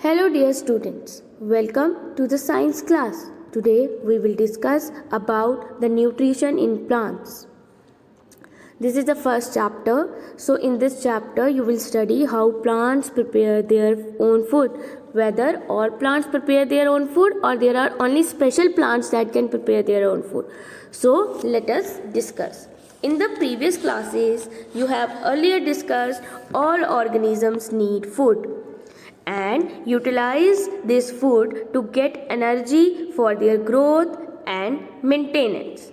Hello dear students, welcome to the science class. Today we will discuss about the nutrition in plants. This is the first chapter. So in this chapter you will study how plants prepare their own food. Whether all plants prepare their own food or there are only special plants that can prepare their own food. So let us discuss. In the previous classes you have earlier discussed all organisms need food and utilize this food to get energy for their growth and maintenance.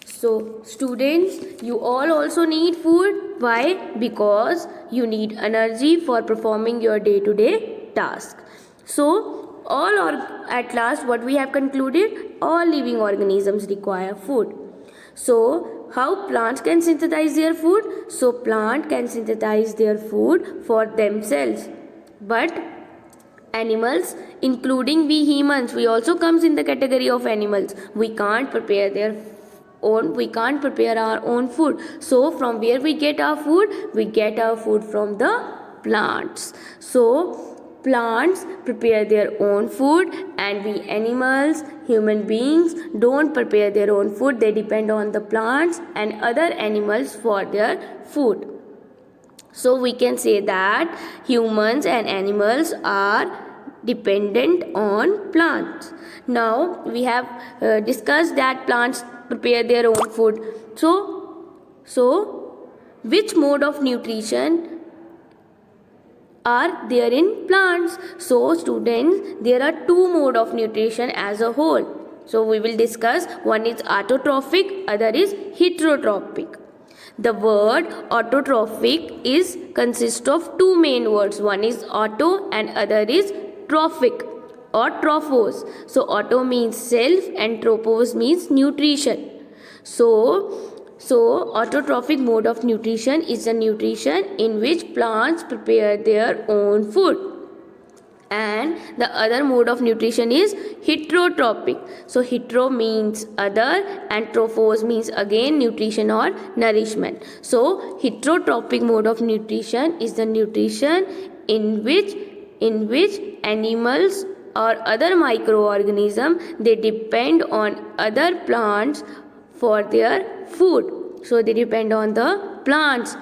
So students, you all also need food. Why? Because you need energy for performing your day-to-day task. So at last what we have concluded, all living organisms require food. So how plants can synthesize their food? So plant can synthesize their food for themselves. But animals, including we humans, we also comes in the category of animals. We can't prepare our own food. So from where we get our food? We get our food from the plants. So plants prepare their own food and we animals, human beings, don't prepare their own food. They depend on the plants and other animals for their food. So we can say that humans and animals are dependent on plants. Now we have discussed that plants prepare their own food. So which mode of nutrition are there in plants? So students, there are two mode of nutrition as a whole. So we will discuss, one is autotrophic, other is heterotrophic. The word autotrophic consists of two main words. One is auto and other is trophic or trophos. So auto means self and tropos means nutrition. So autotrophic mode of nutrition is the nutrition in which plants prepare their own food. And the other mode of nutrition is heterotrophic. So hetero means other and trophos means again nutrition or nourishment. So heterotrophic mode of nutrition is the nutrition in which animals or other microorganisms, they depend on other plants for their food. So they depend on the plants,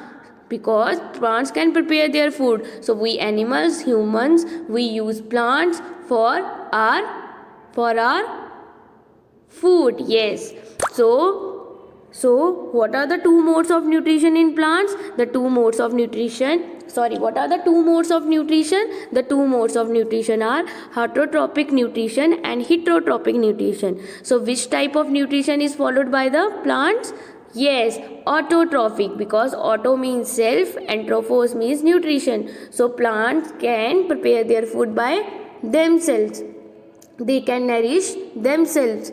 because plants can prepare their food. So we animals, humans, we use plants for our food. Yes. So what are the two modes of nutrition in plants? What are the two modes of nutrition? The two modes of nutrition are autotrophic nutrition and heterotrophic nutrition. So which type of nutrition is followed by the plants? Yes, autotrophic, because auto means self and trophos means nutrition. So plants can prepare their food by themselves. They can nourish themselves.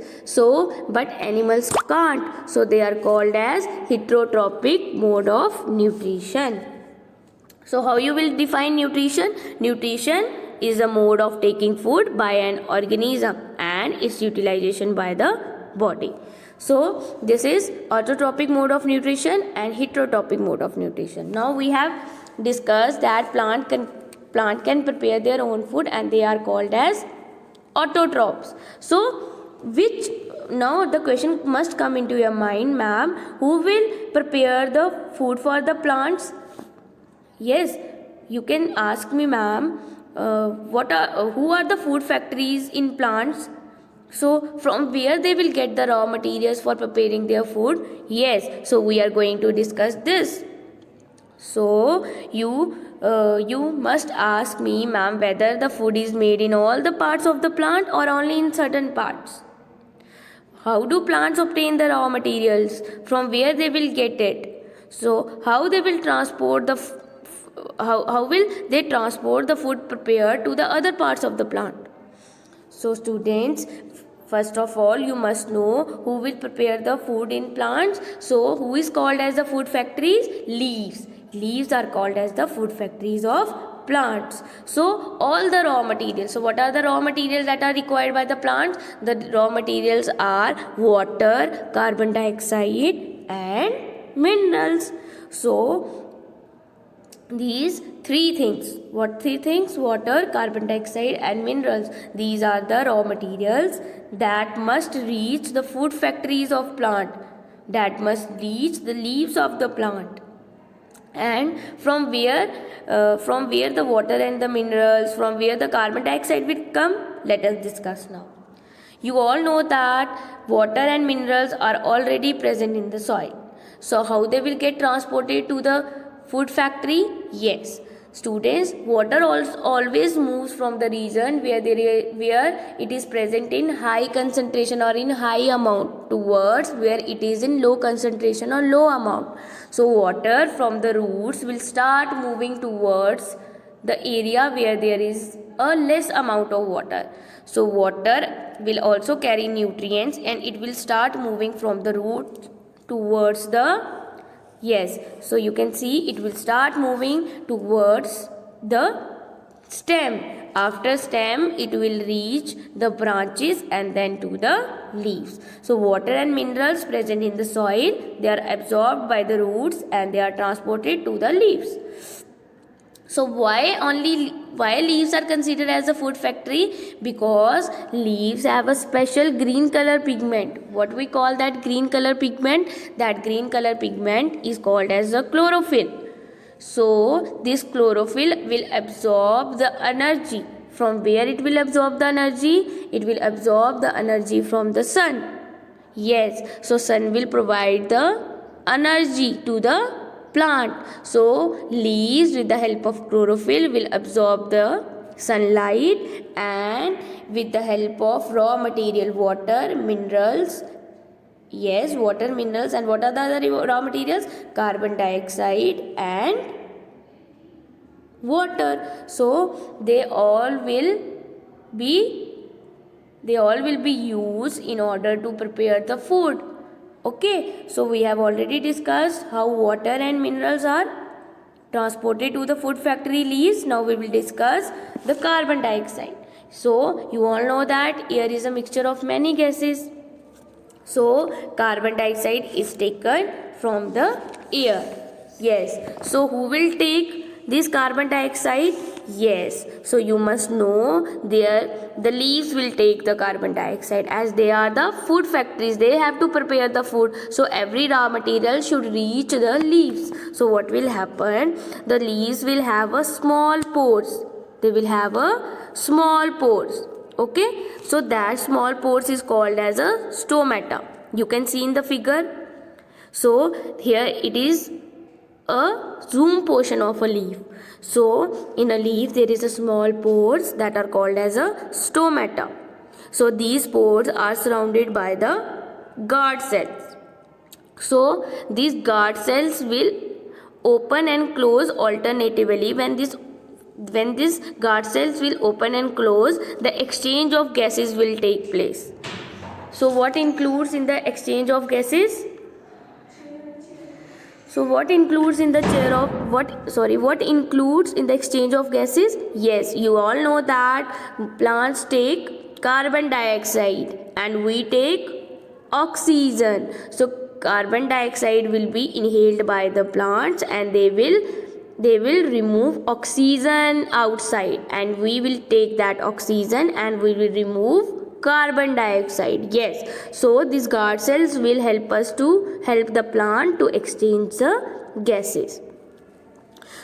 But animals can't. So they are called as heterotrophic mode of nutrition. So how you will define nutrition? Nutrition is a mode of taking food by an organism and its utilization by the body. So this is autotrophic mode of nutrition and heterotrophic mode of nutrition. Now we have discussed that plant can prepare their own food and they are called as autotrophs. So now the question must come into your mind, ma'am, who will prepare the food for the plants? Yes, you can ask me, ma'am, who are the food factories in plants? So from where they will get the raw materials for preparing their food? Yes, so we are going to discuss this. So you must ask me, ma'am, whether the food is made in all the parts of the plant or only in certain parts. How do plants obtain the raw materials? From where they will get it? So how they will transport how will they transport the food prepared to the other parts of the plant? So students, first of all, you must know who will prepare the food in plants. So who is called as the food factories? Leaves. Leaves are called as the food factories of plants. So all the raw materials. So what are the raw materials that are required by the plants? The raw materials are water, carbon dioxide and minerals. So these three things. What three things? Water, carbon dioxide, and minerals. These are the raw materials that must reach the food factories of plant, that must reach the leaves of the plant. And from where the water and the minerals, from where the carbon dioxide will come, let us discuss now. You all know that water and minerals are already present in the soil. So how they will get transported to the food factory? Yes. Students, water also always moves from the region where it is present in high concentration or in high amount towards where it is in low concentration or low amount. So water from the roots will start moving towards the area where there is a less amount of water. So water will also carry nutrients and it will start moving from the root towards the, yes, so you can see it will start moving towards the stem. After stem it will reach the branches and then to the leaves. So water and minerals present in the soil, they are absorbed by the roots and they are transported to the leaves. So why leaves are considered as a food factory? Because leaves have a special green color pigment. What we call that green color pigment? That green color pigment is called as a chlorophyll. So this chlorophyll will absorb the energy. From where it will absorb the energy? It will absorb the energy from the sun. Yes, so sun will provide the energy to the plant. So leaves with the help of chlorophyll will absorb the sunlight, and with the help of raw material water, minerals, yes, water, minerals, and what are the other raw materials? Carbon dioxide and water. So they all will be used in order to prepare the food. Okay, so we have already discussed how water and minerals are transported to the food factory leaves. Now we will discuss the carbon dioxide. So you all know that air is a mixture of many gases. So carbon dioxide is taken from the air. Yes, so who will take this carbon dioxide? Yes, so you must know the leaves will take the carbon dioxide, as they are the food factories. They have to prepare the food, so every raw material should reach the leaves. So what will happen? The leaves will have a small pores. They will have a small pores. Okay, so that small pores is called as a stomata. You can see in the figure. So here it is a zoom portion of a leaf. So in a leaf there is a small pores that are called as a stomata. So these pores are surrounded by the guard cells. So these guard cells will open and close alternatively. When these guard cells will open and close, the exchange of gases will take place. So what includes in the exchange of gases? So what includes in the what includes in the exchange of gases? Yes, you all know that plants take carbon dioxide and we take oxygen. So carbon dioxide will be inhaled by the plants and they will remove oxygen outside, and we will take that oxygen and we will remove carbon dioxide. Yes, so these guard cells will help the plant to exchange the gases.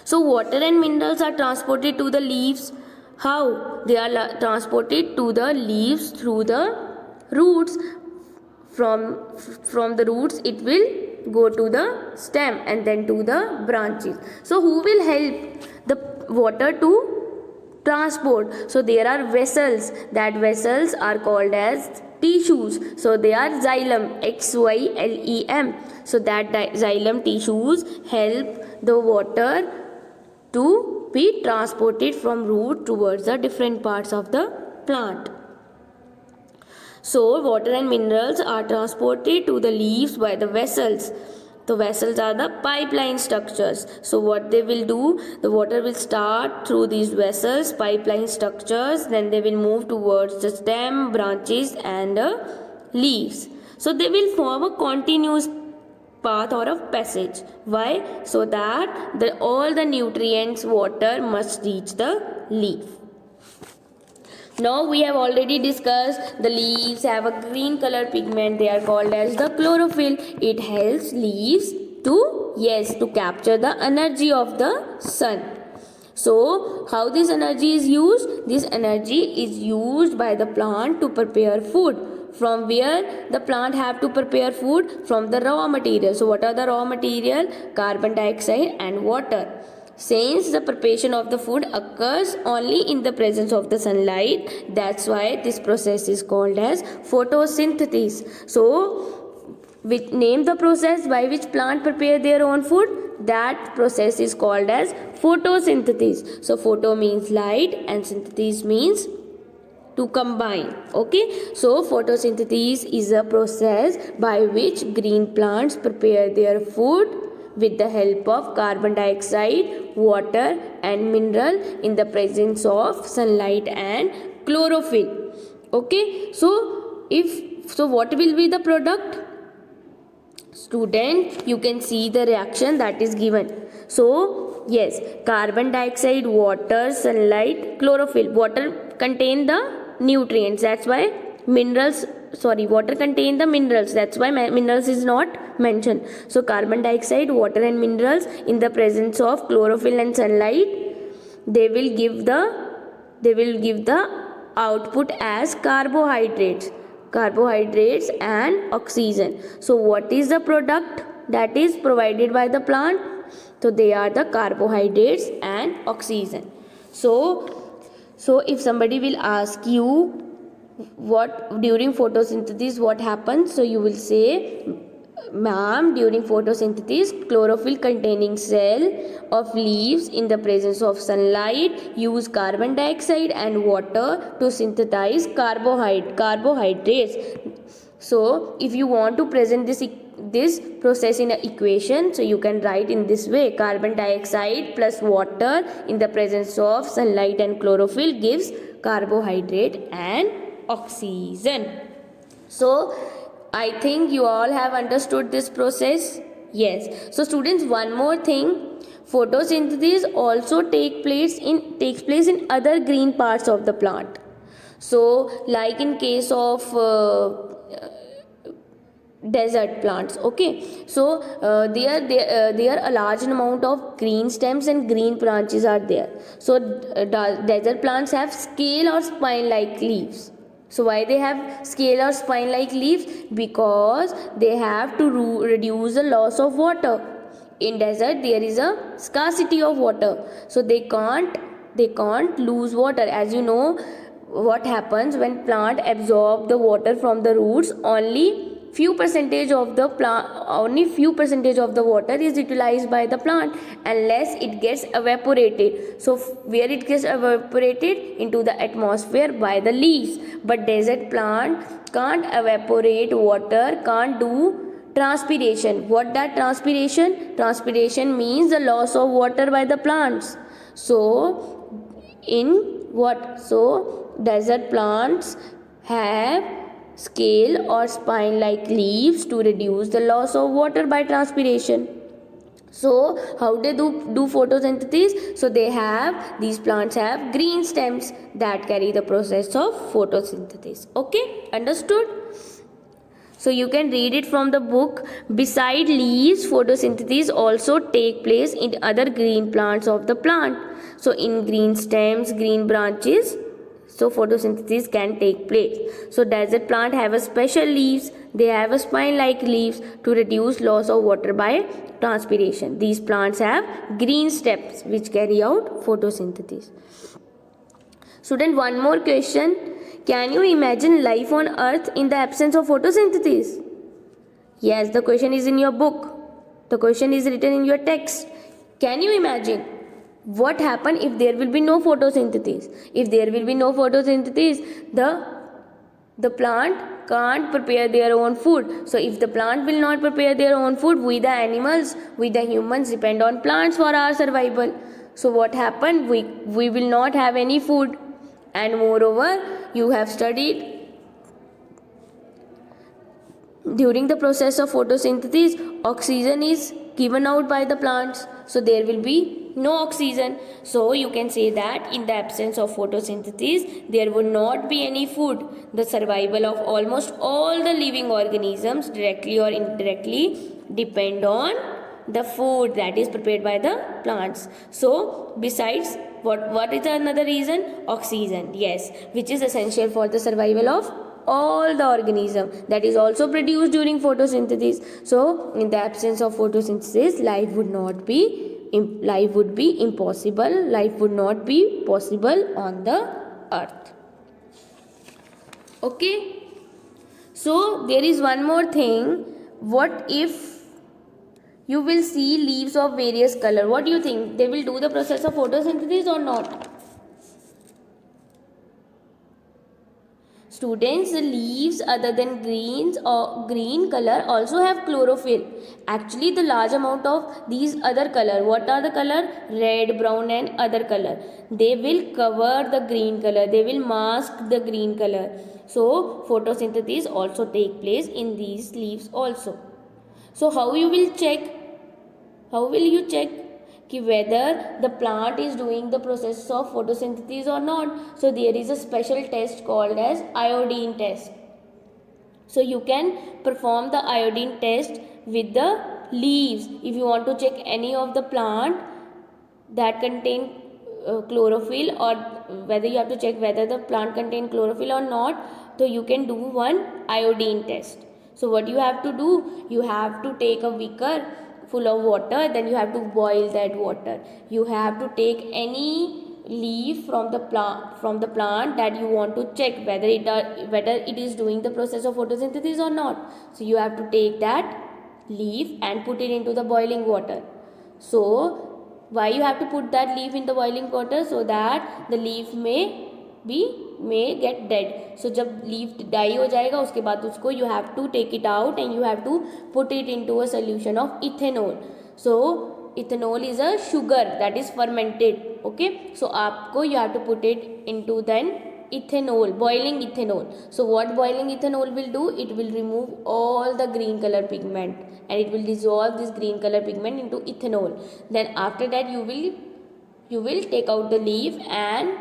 So water and minerals are transported to the leaves. How? They are transported to the leaves through the roots. From the roots it will go to the stem and then to the branches. So who will help the water to transport? So there are vessels. That vessels are called as tissues. So they are xylem, xylem. So that xylem tissues help the water to be transported from root towards the different parts of the plant. So water and minerals are transported to the leaves by the vessels. The vessels are the pipeline structures. So what they will do, the water will start through these vessels, pipeline structures, then they will move towards the stem, branches and leaves. So they will form a continuous path or a passage. Why? So that all the nutrients, water must reach the leaf. Now we have already discussed the leaves have a green color pigment. They are called as the chlorophyll. It helps leaves to capture the energy of the sun. So how this energy is used? This energy is used by the plant to prepare food. From where the plant have to prepare food? From the raw material. So what are the raw material? Carbon dioxide and water. Since the preparation of the food occurs only in the presence of the sunlight, that's why this process is called as photosynthesis. So name the process by which plant prepare their own food. That process is called as photosynthesis. So photo means light and synthesis means to combine. Okay, so photosynthesis is a process by which green plants prepare their food with the help of carbon dioxide, water and mineral in the presence of sunlight and chlorophyll. Okay, so what will be the product? Student, you can see the reaction that is given. So yes, carbon dioxide, water, sunlight, chlorophyll. Water contain the nutrients, that's why water contain the minerals, that's why minerals is not mentioned. So carbon dioxide, water and minerals in the presence of chlorophyll and sunlight, they will give the output as carbohydrates and oxygen. So what is the product that is provided by the plant? So they are the carbohydrates and oxygen. So if somebody will ask you what during photosynthesis what happens, so you will say, ma'am, during photosynthesis, chlorophyll containing cell of leaves in the presence of sunlight use carbon dioxide and water to synthesize carbohydrates. So if you want to present this process in an equation, so you can write in this way: carbon dioxide plus water in the presence of sunlight and chlorophyll gives carbohydrate and oxygen. So I think you all have understood this process. Yes. So students, one more thing, photosynthesis also takes place in other green parts of the plant. So like in case of desert plants. Okay, so there a large amount of green stems and green branches are there. So desert plants have scale or spine like leaves. So why they have scale or spine like leaves? Because they have to reduce the loss of water. In desert there is a scarcity of water, so they can't lose water. As you know, what happens when plant absorb the water from the roots, only few percentage of the water is utilized by the plant, unless it gets evaporated. So where it gets evaporated? Into the atmosphere by the leaves. But desert plant can't evaporate water, can't do transpiration. What that transpiration? Transpiration means the loss of water by the plants. So desert plants have scale or spine like leaves to reduce the loss of water by transpiration. So how they do photosynthesis? So these plants have green stems that carry the process of photosynthesis. Okay, understood? So you can read it from the book. Beside leaves, photosynthesis also take place in other green plants of the plant. So in green stems, green branches, so photosynthesis can take place. So desert plant have a special leaves. They have a spine like leaves to reduce loss of water by transpiration. These plants have green stems which carry out photosynthesis. Student, one more question. Can you imagine life on earth in the absence of photosynthesis? Yes, the question is in your book. The question is written in your text. Can you imagine? What happen if there will be no photosynthesis? If there will be no photosynthesis, the plant can't prepare their own food. So if the plant will not prepare their own food, we the animals, we the humans depend on plants for our survival. So what happened? We will not have any food. And moreover, you have studied during the process of photosynthesis, oxygen is given out by the plants, so there will be no oxygen. So you can say that in the absence of photosynthesis, there would not be any food. The survival of almost all the living organisms, directly or indirectly, depend on the food that is prepared by the plants. So besides, what is another reason? Oxygen, yes, which is essential for the survival of all the organism, that is also produced during photosynthesis. So in the absence of photosynthesis, life would be impossible. Life would not be possible on the earth. Okay, so there is one more thing. What if you will see leaves of various color? What do you think? They will do the process of photosynthesis or not? Students, the leaves other than greens or green color also have chlorophyll. Actually, the large amount of these other color, what are the color? Red, brown and other color. They will cover the green color. They will mask the green color. So, photosynthesis also take place in these leaves also. So, how you will check? How will you check whether the plant is doing the process of photosynthesis or not? So there is a special test called as iodine test. So you can perform the iodine test with the leaves. If you want to check any of the plant that contain chlorophyll, or whether you have to check whether the plant contain chlorophyll or not, so you can do one iodine test. So what you have to do? You have to take a beaker full of water, then you have to boil that water. You have to take any leaf from the plant that you want to check whether it is doing the process of photosynthesis or not. So you have to take that leaf and put it into the boiling water. So why you have to put that leaf in the boiling water? So that the leaf may get dead. So जब leaf die हो जाएगा, उसके बाद उसको you have to take it out and you have to put it into a solution of ethanol. So ethanol is a sugar that is fermented. Okay, so आपको you have to put it into then ethanol, boiling ethanol. So what boiling ethanol will do? It will remove all the green color pigment and it will dissolve this green color pigment into ethanol. Then after that you will take out the leaf and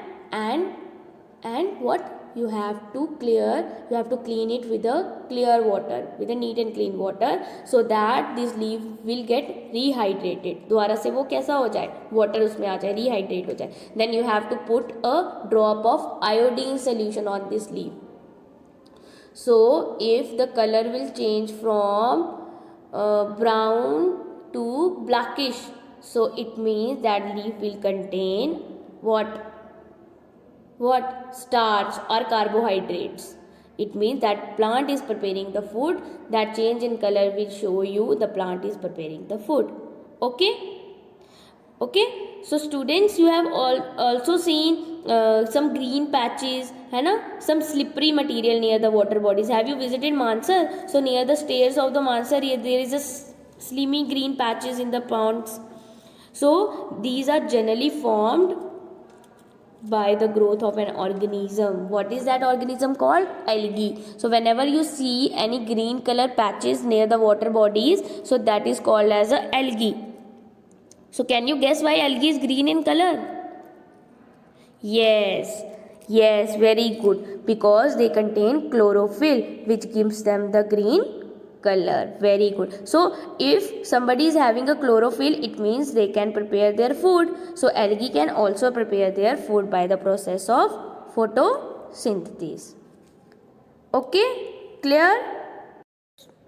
what you have to clean it with a clear water, with a neat and clean water, so that this leaf will get rehydrated. दोबारा से वो कैसा हो जाए? Water उसमें आ जाए, rehydrate हो जाए. Then you have to put a drop of iodine solution on this leaf. So if the color will change from brown to blackish, so it means that leaf will contain what? Starch or carbohydrates. It means that plant is preparing the food. That change in color will show you the plant is preparing the food. Okay, so students, you have also seen some green patches, है ना, some slippery material near the water bodies. Have you visited Mansar? So near the stairs of the Mansar, there is a slimy green patches in the ponds. So these are generally formed by the growth of an organism. What is that organism called? Algae. So whenever you see any green color patches near the water bodies, so that is called as a algae. So can you guess why algae is green in color? Yes, very good. Because they contain chlorophyll, which gives them the green color. Very good. So if somebody is having a chlorophyll, it means they can prepare their food. So algae can also prepare their food by the process of photosynthesis. Okay, clear?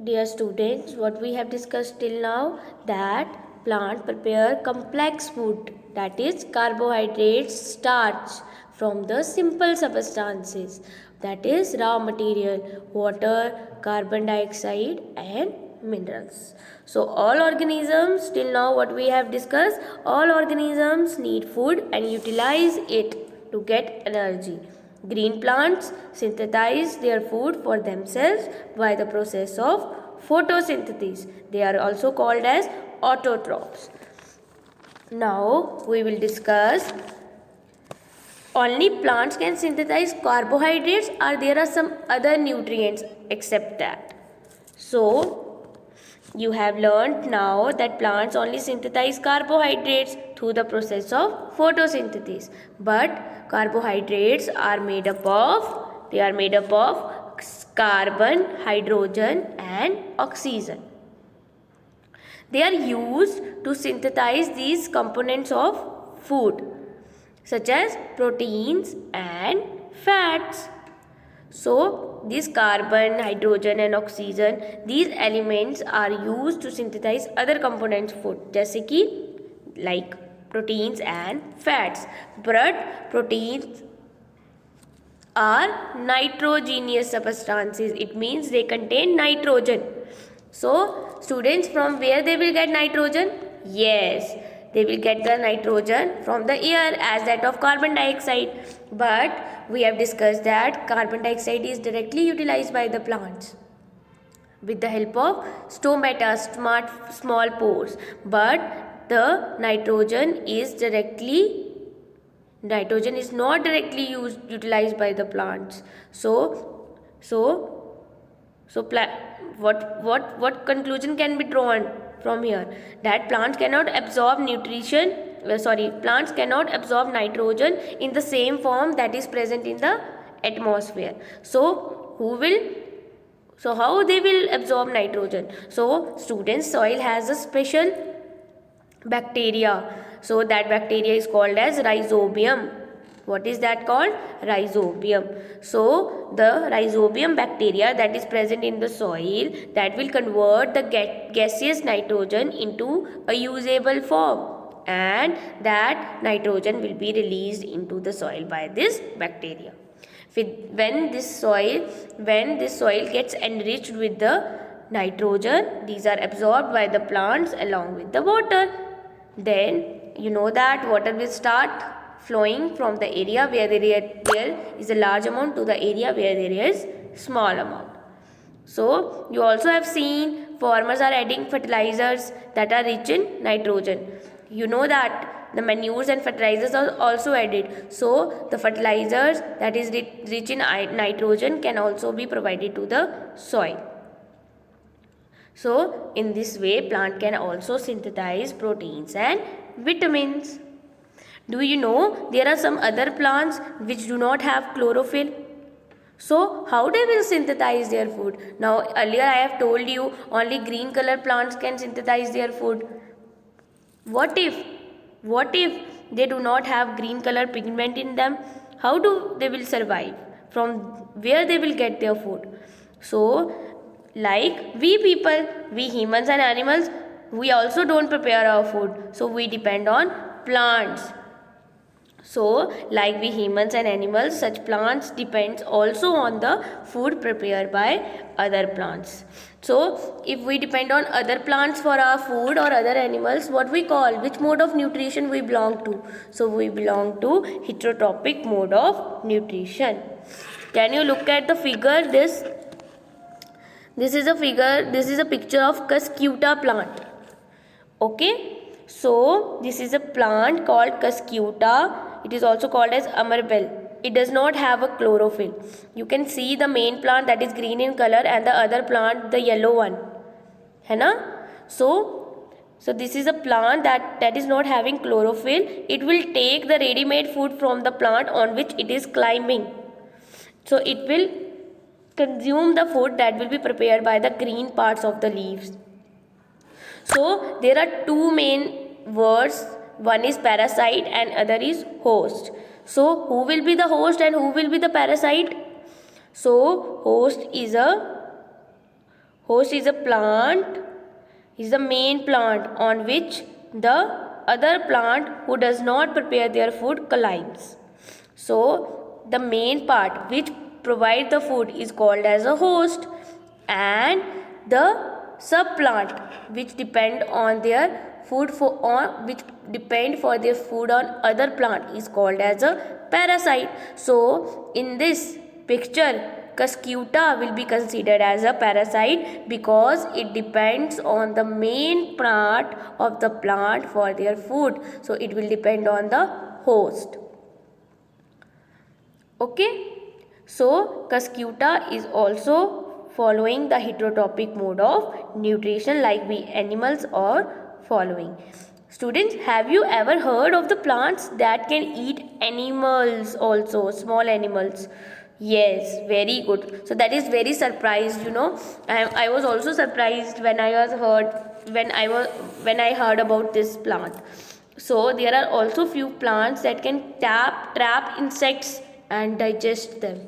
Dear students, what we have discussed till now, that plant prepare complex food, that is carbohydrates, starch, from the simple substances, that is raw material, water, carbon dioxide and minerals. So all organisms, till now what we have discussed, all organisms need food and utilize it to get energy. Green plants synthesize their food for themselves by the process of photosynthesis. They are also called as autotrophs. Now we will discuss, only plants can synthesize carbohydrates, or there are some other nutrients except that. So You have learned now that plants only synthesize carbohydrates through the process of photosynthesis. But carbohydrates are made up of carbon, hydrogen and oxygen. They are used to synthesize these components of food such as proteins and fats. So these carbon, hydrogen and oxygen, these elements are used to synthesize other components of food जैसे कि like proteins and fats. But proteins are nitrogenous substances. It means they contain nitrogen. So students, from where they will get nitrogen? Yes, they will get the nitrogen from the air as that of carbon dioxide. But we have discussed that carbon dioxide is directly utilized by the plants with the help of stomata, small pores. But the nitrogen is not directly utilized by the plants. What conclusion can be drawn from here? That plants cannot absorb plants cannot absorb nitrogen in the same form that is present in the atmosphere. So how they will absorb nitrogen? So students, soil has a special bacteria. So that bacteria is called as rhizobium. What is that called? Rhizobium. So the rhizobium bacteria that is present in the soil, that will convert the gaseous nitrogen into a usable form, and that nitrogen will be released into the soil by this bacteria. When this soil gets enriched with the nitrogen, these are absorbed by the plants along with the water. Then you know that water will start flowing from the area where there is a large amount to the area where there is small amount. So you also have seen farmers are adding fertilizers that are rich in nitrogen. You know that the manures and fertilizers are also added. So the fertilizers that is rich in nitrogen can also be provided to the soil. So in this way, plant can also synthesize proteins and vitamins. Do you know there are some other plants which do not have chlorophyll? So how they will synthesize their food? Now earlier I have told you only green color plants can synthesize their food. What if they do not have green color pigment in them? How do they will survive? From where they will get their food? So like we people, we humans and animals, we also don't prepare our food. So we depend on plants. So like we humans and animals, such plants depends also on the food prepared by other plants. So if we depend on other plants for our food or other animals, what we call, which mode of nutrition we belong to? So we belong to heterotrophic mode of nutrition. Can you look at the figure? This is a picture of Cuscuta plant. Okay, so this is a plant called Cuscuta. It is also called as Amarbel. It does not have a chlorophyll. You can see the main plant that is green in color and the other plant, the yellow one. है ना? So this is a plant that is not having chlorophyll. It will take the ready-made food from the plant on which it is climbing. So it will consume the food that will be prepared by the green parts of the leaves. So there are two main words. One is parasite and other is host. So who will be the host and who will be the parasite? So host is a plant, is the main plant on which the other plant who does not prepare their food climbs. So the main part which provide the food is called as a host, and the subplant which depend on their food which depend for their food on other plant is called as a parasite. So in this picture, Cuscuta will be considered as a parasite because it depends on the main part of the plant for their food. So it will depend on the host. Okay, so Cuscuta is also following the heterotrophic mode of nutrition like we animals are following. Students, have you ever heard of the plants that can eat animals also, small animals? Yes, very good. So that is very surprised. I was also surprised when I heard about this plant. So there are also few plants that can trap insects and digest them.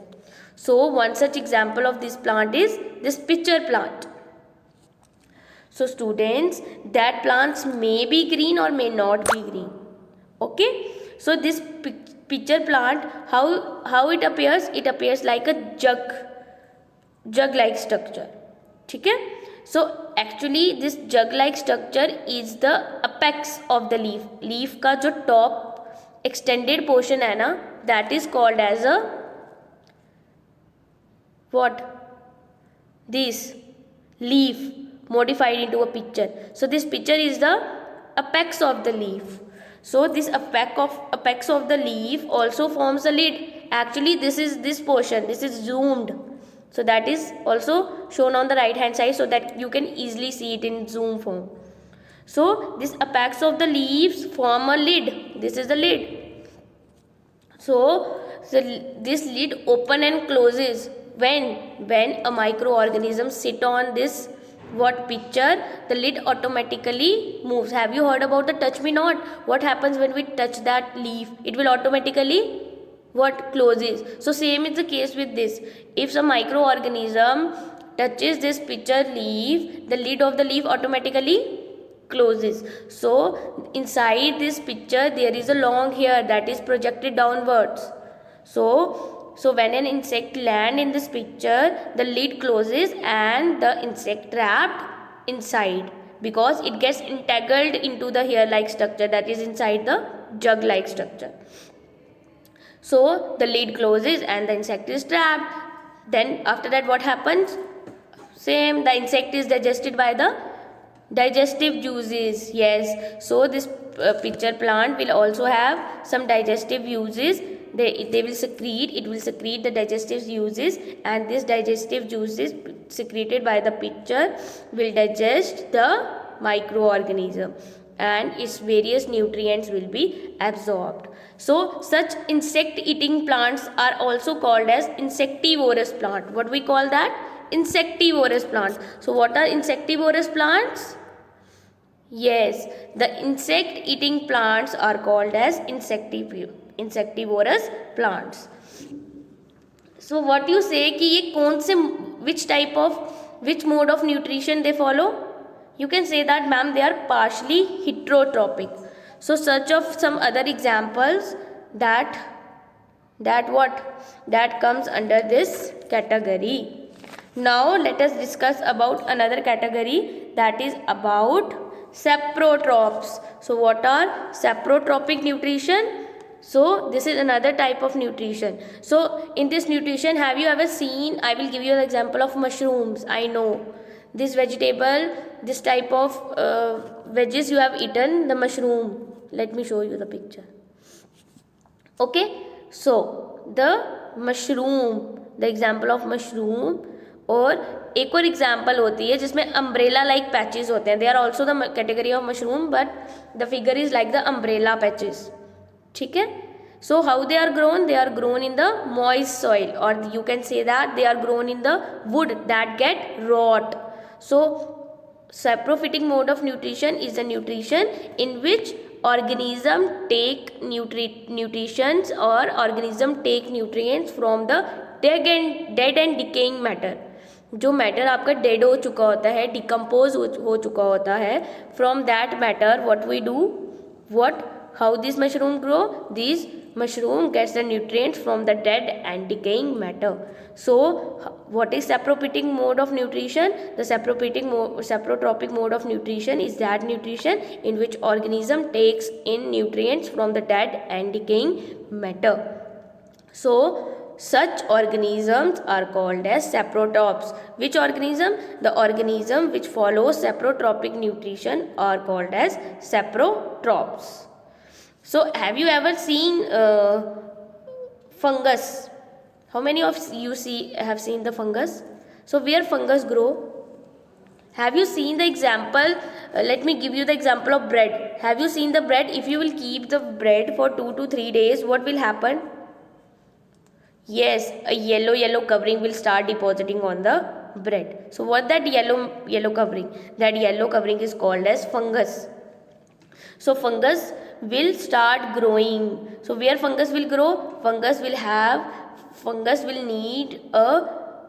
So one such example of this plant is this pitcher plant. So students, that plants may be green or may not be green. Okay. So this pitcher plant, how it appears? It appears like a jug like structure. ठीक है. So actually this jug like structure is the apex of the leaf. Leaf का जो top extended portion है ना, that is called as a what? This leaf modified into a pitcher. So this pitcher is the apex of the leaf. So this apex of the leaf also forms a lid. Actually this is this portion, this is zoomed. So that is also shown on the right hand side so that you can easily see it in zoom form. So this apex of the leaves form a lid. This is the lid. So this lid open and closes when a microorganism sit on this pitcher, the lid automatically moves. Have you heard about the touch me not? What happens when we touch that leaf? It will automatically closes. So same is the case with this. If some microorganism touches this pitcher leaf, the lid of the leaf automatically closes. So inside this pitcher there is a long hair that is projected downwards. So when an insect land in this pitcher, the lid closes and the insect trapped inside because it gets entangled into the hair like structure that is inside the jug like structure. So the lid closes and the insect is trapped. Then after that what happens? Same, the insect is digested by the digestive juices. Yes, so this pitcher plant will also have some digestive juices. It will secrete the digestive juices, and this digestive juices secreted by the pitcher will digest the microorganism and its various nutrients will be absorbed. So such insect eating plants are also called as insectivorous plant. What we call that? Insectivorous plants. So what are insectivorous plants? Yes, the insect eating plants are called as insectivorous plants. So what you say कि ये कौन से which mode of nutrition they follow? You can say that ma'am they are partially heterotrophic. So search of some other examples that comes under this category. Now let us discuss about another category, that is about saprotrophs. So what are saprotrophic nutrition? So this is another type of nutrition. So in this nutrition, have you ever seen, I will give you an example of mushrooms. I know this vegetable, this type of veggies you have eaten, the mushroom. Let me show you the picture. Okay, so the mushroom, the example of mushroom. और एक और example होती है जिसमें umbrella like patches होते हैं. They are also the category of mushroom but the figure is like the umbrella patches. ठीक है. So how they are grown? They are grown in the moist soil, or you can say that they are grown in the wood that get rot. So saprophytic mode of nutrition is the nutrition in which organism take nutrients or organism take nutrients from the dead and decaying matter. जो matter आपका dead हो चुका होता है, decompose हो चुका होता है, from that matter what we do, how this mushroom grow? These mushroom gets the nutrients from the dead and decaying matter. So what is saprophytic mode of nutrition? The saprotrophic mode of nutrition is that nutrition in which organism takes in nutrients from the dead and decaying matter. So such organisms are called as saprotrophs. Which organism? The organism which follows saprotrophic nutrition are called as saprotrophs. So have you ever seen fungus? How many of you have seen the fungus? So where fungus grow? Have you seen the example? Let me give you the example of bread. Have you seen the bread? If you will keep the bread for 2 to 3 days, what will happen? Yes, a yellow covering will start depositing on the bread. So what that yellow covering? That yellow covering is called as fungus. So fungus will start growing. So where fungus will grow? Fungus will need a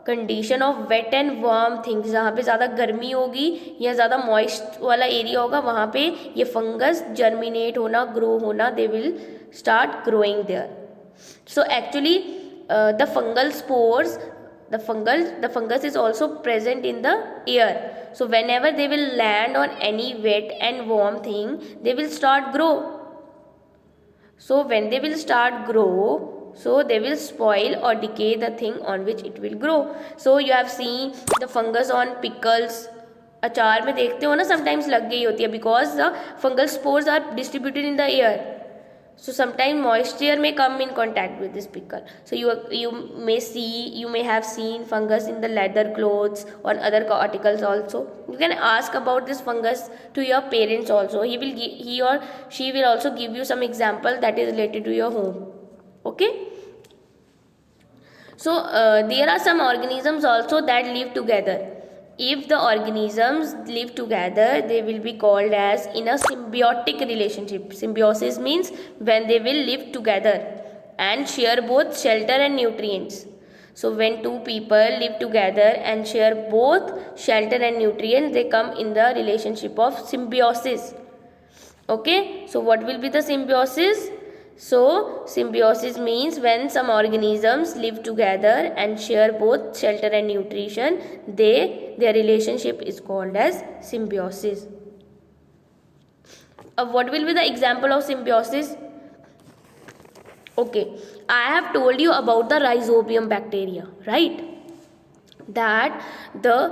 condition of wet and warm things. जहाँ पे ज़्यादा गर्मी होगी या ज़्यादा moist वाला area होगा वहाँ पे ये फंगस जर्मिनेट होना, ग्रो होना, they will start growing there. So actually the fungal spores, the fungus is also present in the air. So whenever they will land on any wet and warm thing, they will start grow. So when they will start grow, so they will spoil or decay the thing on which it will grow. So you have seen the fungus on pickles. अचार में देखते हो ना, sometimes लग गई होती है because the fungal spores are distributed in the air. So sometimes moisture may come in contact with this pickle. So you may have seen fungus in the leather clothes or other articles also. You can ask about this fungus to your parents also. He or she will also give you some example that is related to your home. Okay. So there are some organisms also that live together. If the organisms live together, they will be called as in a symbiotic relationship. Symbiosis means when they will live together and share both shelter and nutrients. So when two people live together and share both shelter and nutrients, they come in the relationship of symbiosis. Okay, so what will be the symbiosis? So symbiosis means when some organisms live together and share both shelter and nutrition, their relationship is called as symbiosis. What will be the example of symbiosis? Okay, I have told you about the rhizobium bacteria, right? That the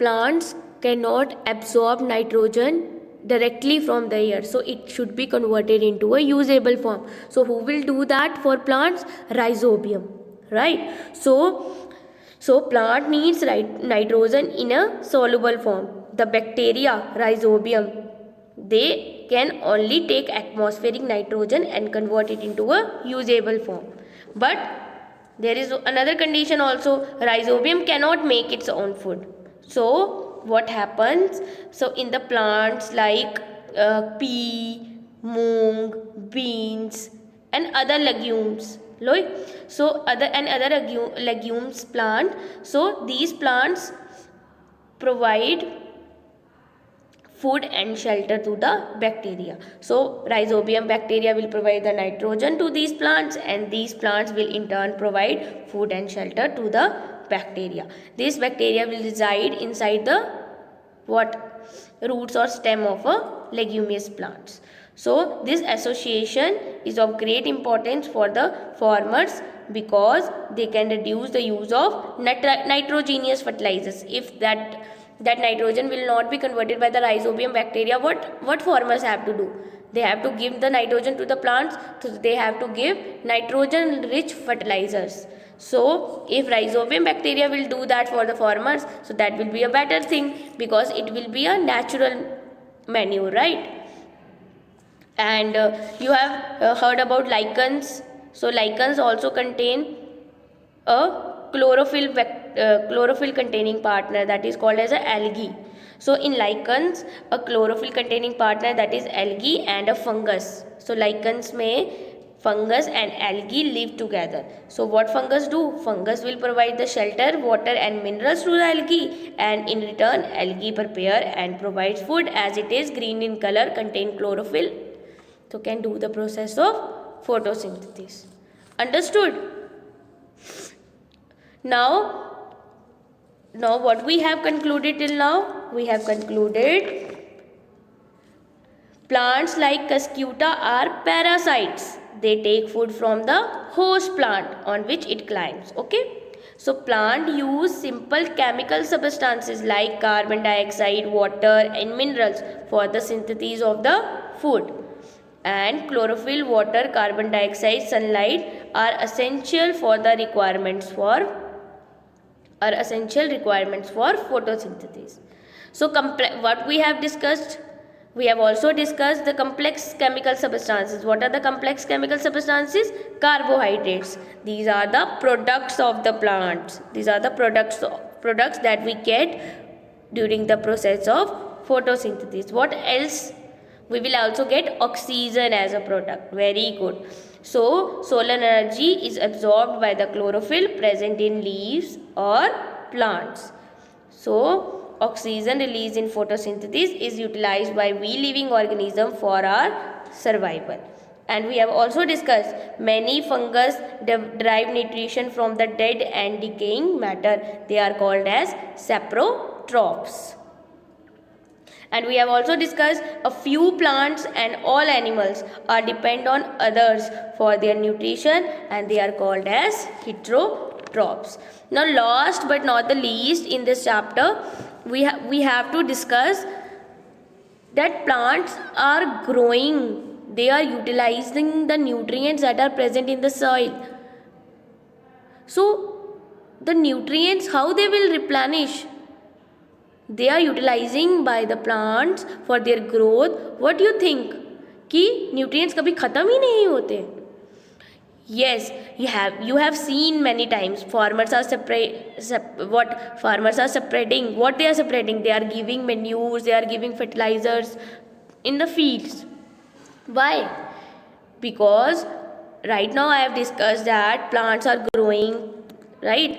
plants cannot absorb nitrogen directly from the air, so it should be converted into a usable form. So who will do that for plants? Rhizobium, right? So plant needs nitrogen in a soluble form. The bacteria rhizobium, they can only take atmospheric nitrogen and convert it into a usable form. But there is another condition also. Rhizobium cannot make its own food. So what happens? So in the plants like pea, moong, beans and other legumes, so other legumes plant, so these plants provide food and shelter to the bacteria. So rhizobium bacteria will provide the nitrogen to these plants, and these plants will in turn provide food and shelter to the bacteria. This bacteria will reside inside the roots or stem of a leguminous plants. So this association is of great importance for the farmers because they can reduce the use of nitrogenous fertilizers. If that nitrogen will not be converted by the rhizobium bacteria, what farmers have to do? They have to give the nitrogen to the plants, so they have to give nitrogen rich fertilizers. So if rhizobium bacteria will do that for the farmers, so that will be a better thing because it will be a natural manure, right? And you have heard about lichens. So lichens also contain a chlorophyll containing partner that is called as a algae. So in lichens, a chlorophyll containing partner that is algae and a fungus. So lichens may fungus and algae live together. So what fungus do? Fungus will provide the shelter, water and minerals to the algae, and in return algae prepare and provides food as it is green in color, contain chlorophyll, so can do the process of photosynthesis. Understood? Now what we have concluded till now? We have concluded plants like Cuscuta are parasites. They take food from the host plant on which it climbs. Okay. So plant use simple chemical substances like carbon dioxide, water and minerals for the synthesis of the food. and chlorophyll, water, carbon dioxide, sunlight are essential requirements for photosynthesis. So what we have discussed, we have also discussed the complex chemical substances. What are the complex chemical substances? Carbohydrates. These are the products of the plants. These are the products that we get during the process of photosynthesis. What else? We will also get oxygen as a product. Very good. So solar energy is absorbed by the chlorophyll present in leaves or plants. So oxygen released in photosynthesis is utilized by we living organism for our survival. And we have also discussed many fungus derive nutrition from the dead and decaying matter. They are called as saprotrophs. And we have also discussed a few plants and all animals are depend on others for their nutrition, and they are called as heterotrophs. Now last but not the least in this chapter, we have to discuss that plants are growing. They are utilizing the nutrients that are present in the soil. So the nutrients, how they will replenish? They are utilizing by the plants for their growth. What do you think कि nutrients कभी ख़त्म ही नहीं होते? Yes, you have seen many times farmers are spreading. What they are spreading? They are giving manures, they are giving fertilizers in the fields. Why? Because right now I have discussed that plants are growing, right?